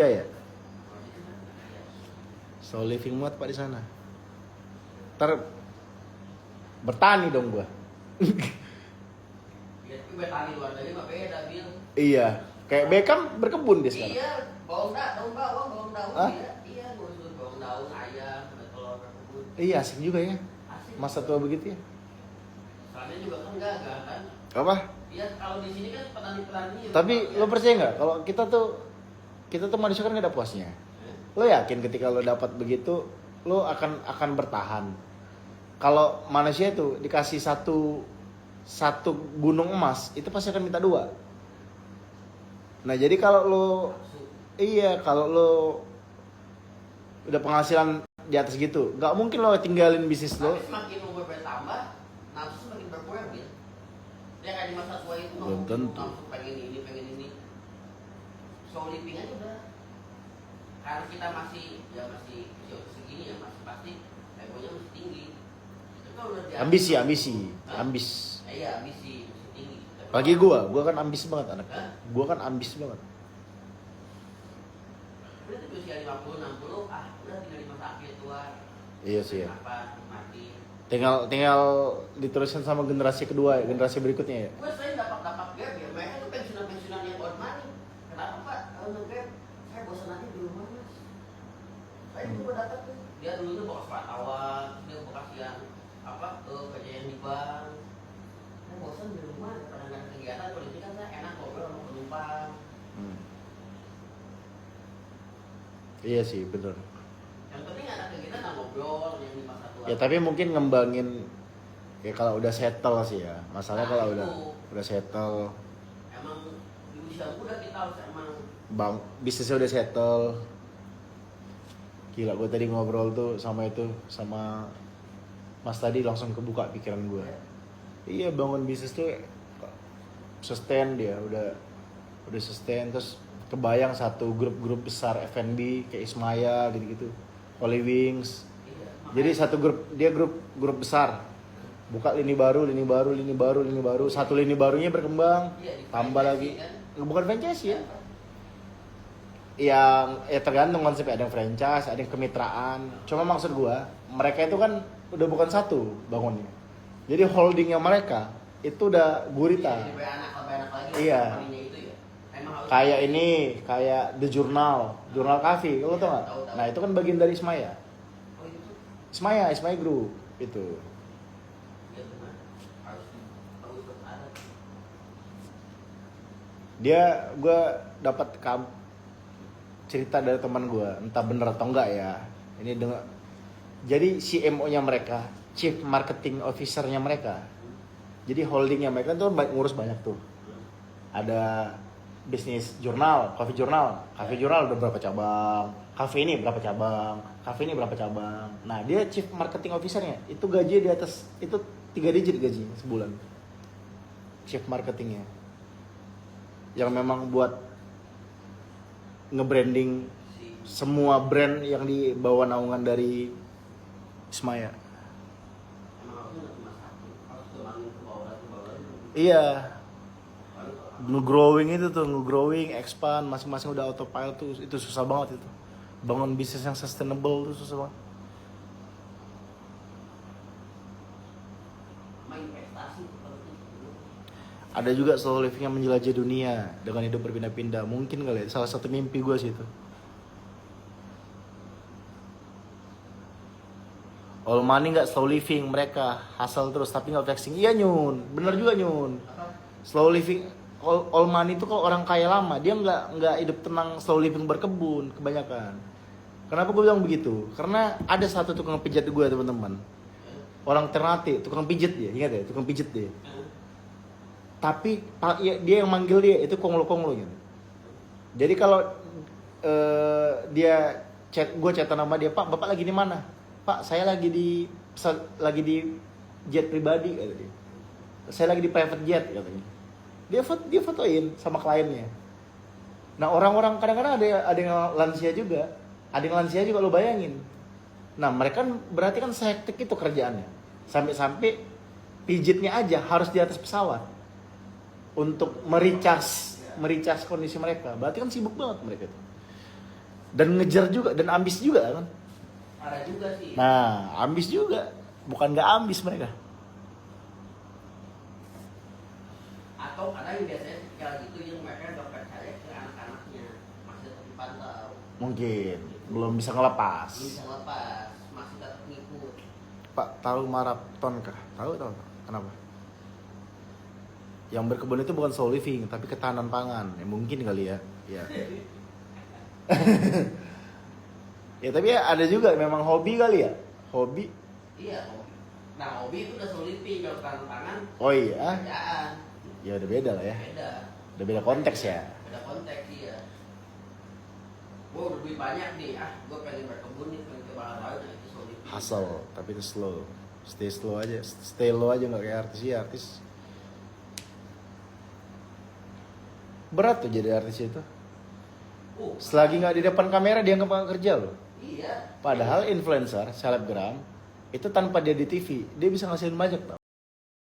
ya. Slow living muat Pak di sana. Ntar bertani dong gua. Ya, tapi bertani luar negeri mah beda, Bil. Iya, kayak Beckham berkebun dia sekarang. Iya, daun bawang, bawang daun. Hah? Iya, ngurus bawang daun, ayam, telur, berkebun. Iya, asik juga ya. Asik. Masa tua begitu ya. Soalnya juga kan gagal kan. Apa? Iya, kalau di sini kan petani-petani. Tapi lo percaya nggak kalau kita tuh manusia kan nggak ada puasnya. Lo yakin ketika lo dapat begitu, lo akan bertahan. Kalau manusia itu dikasih satu gunung emas, itu pasti akan minta dua. Nah jadi kalau lo udah penghasilan di atas gitu, nggak mungkin lo tinggalin bisnis lo. Tapi semakin umur bertambah, nafsu semakin berkurang, Bil. Dia kayak di masa tua itu Belum tentu. nafsu pengen ini. Slow living aja udah. Karena kita masih usia segini ya masih pasti egonya masih tinggi. Itu kan udah Ambisi. Hah? Iya, ambisi masih tinggi. Tapi Lagi gua kan ambis banget anak. Hah? Gua kan ambis banget. udah di usia 50, 60, udah tinggal di masa akhir tua. Iya sih ya. Apa, mati. Tinggal diteruskan sama generasi kedua, generasi berikutnya ya. Gue sering dapat gap ya, mereka tuh pensiunan yang old money. Kenapa Pak? Kalau nge-gap, saya bosan nanti di rumah Mas. Saya juga datang tuh. Dia dulu tuh bekas wartawan, dia bekas yang kerja yang di bank. Saya bosan di rumah, daripada nggak ada kegiatan. Kalau di sini kan saya enak ngobrol sama penumpang. Iya sih bener. Yang penting ada kegiatan nggak ngobrol yang di masa tua. Ya tapi mungkin ngembangin ya kalau udah settle sih ya. Masalahnya kalau itu. udah settle, Emang di usia muda kita harus emang bisnisnya udah settle. Gila gue tadi ngobrol tuh sama Mas tadi langsung kebuka pikiran gue. Iya bangun bisnis tuh sustain dia udah sustain terus kebayang satu grup besar F&B kayak Ismaya gitu-gitu, Holy Wings. iya, Jadi satu grup besar. Buka lini baru, satu lini barunya berkembang, iya, di tambah franchise lagi. kan. Bukan franchise ya. Yang tergantung konsepnya, ada yang franchise, ada yang kemitraan. Cuma maksud gua, mereka itu kan udah bukan satu bangunnya. Jadi holdingnya mereka itu udah gurita. Iya, lebih anak lagi. Iya. Company-nya itu ya. Emang harus Kayak The Journal Cafe, lo tau nggak? Tahu. Nah itu kan bagian dari Ismaya. Oh itu tuh. Ismaya Group itu. Iya benar. Harus ada. Gue dapat cerita dari teman gue, entah bener atau enggak ya. Ini dengar. Jadi CMO-nya mereka, Chief Marketing Officer-nya mereka. Jadi holdingnya mereka tuh ngurus banyak tuh. Ada bisnis jurnal, coffee jurnal udah berapa cabang, cafe ini berapa cabang. Nah dia Chief Marketing Officer-nya, itu gaji di atas, itu 3 digit gaji sebulan. Chief Marketingnya. Yang memang buat nge-branding semua brand yang dibawa naungan dari Ismaya. Emang harusnya nggak cuma satu. Harus kembangin ke bawah. Iya. Nge-growing, expand, masing-masing udah autopilot tuh, itu susah banget itu. Bangun bisnis yang sustainable tuh susah banget. Main investasi seperti itu. Ada juga slow living yang menjelajah dunia dengan hidup berpindah-pindah. Mungkin kali ya, salah satu mimpi gue sih itu. All money nggak slow living, mereka hustle terus tapi nggak flexing. Iya Nyun, bener juga Nyun. Slow living, all money itu kalau orang kaya lama dia nggak hidup tenang, slow living berkebun kebanyakan. Kenapa gue bilang begitu? Karena ada satu tukang pijat gue teman-teman. Orang Ternate, tukang pijat dia, ingat ya, tukang pijat dia. Tapi dia yang manggil dia itu konglo gitu. Jadi kalau dia gue chatan sama dia, Pak, Bapak lagi di mana? Pak, saya lagi di jet pribadi kata dia. Saya lagi di private jet katanya. Dia fotoin sama kliennya. Nah, orang-orang kadang-kadang ada yang lansia juga. Ada yang lansia juga lo bayangin. Nah, mereka berarti kan sehektik itu kerjaannya. Sampai pijitnya aja harus di atas pesawat. Untuk mericas kondisi mereka. Berarti kan sibuk banget mereka itu. Dan ngejar juga, dan ambis juga kan. Ada juga sih. Nah, ambis juga. Bukan nggak ambis mereka. Atau ada yang biasanya ketika gitu yang mereka gak percaya ke anak-anaknya, masih tetap dipantau. Mungkin belum bisa ngelepas. Belum bisa lepas, masih tetap ngikut. Pak, tahu maraton kah? Tahu. Kenapa? Yang berkebun itu bukan soul living, tapi ketahanan pangan. Ya, mungkin kali ya. Ya. Ya tapi ya ada juga memang hobi kali ya. Hobi. Iya, hobi. Nah, hobi itu udah solidity, kalau tangan Oh iya. kerjaan. Ya udah beda lah ya. Beda. Udah beda konteks ya. Beda konteks iya. Gua udah duit banyak nih, gua pengen berkebun nih, pengen ke bawah laut, nah itu solidity. Hustle, tapi itu slow. Stay slow aja. Stay low aja nggak kayak artis ya. Artis berat tuh jadi artis itu. Selagi nggak di depan kamera dia nggak kerja loh. Iya. Padahal influencer, selebgram itu tanpa dia di TV dia bisa ngasihin banyak tau.